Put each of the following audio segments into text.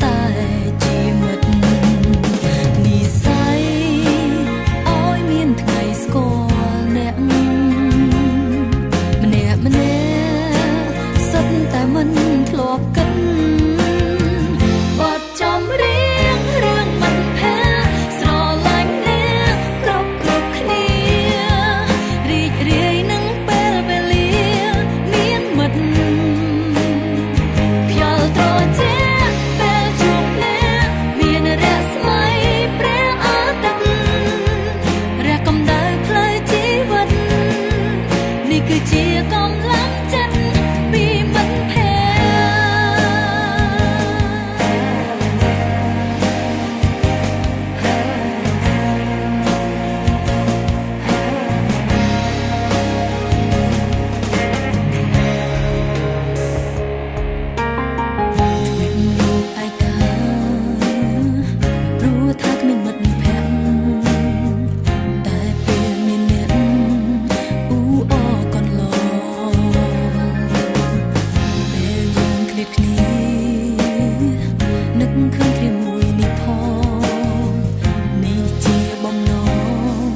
តែជាមិត្តនិស័យឲ្យមានថ្ងៃស្គាល់អ្នកម្នាក់សុទ្ធតែមិនធ្លាប់គិតបទចំរៀងរឿងមិនផាស្រឡាញ់អ្នកគ្រប់គ្នារីករាយនឹងពេលវេលាមានមិត្តខ្យល់ត្រជាគឺជាកម្លាំងចិត្តពីមិត្តភក្នឹកឃើញគ្នាមួយនេះផងនេះជាបំណង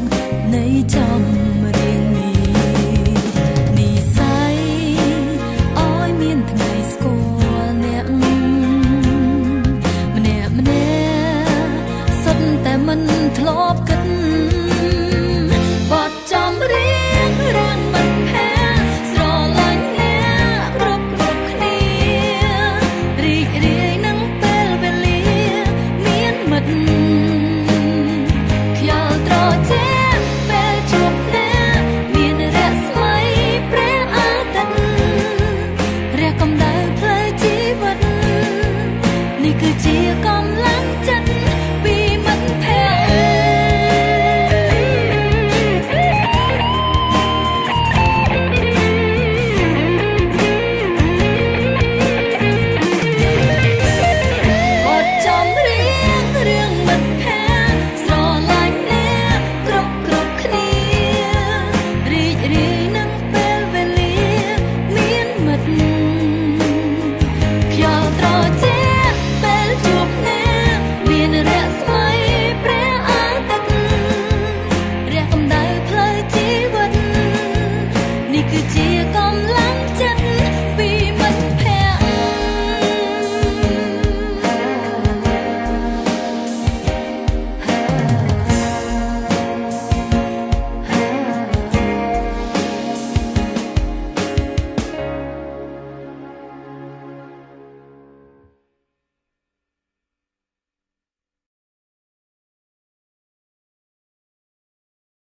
នៃចំ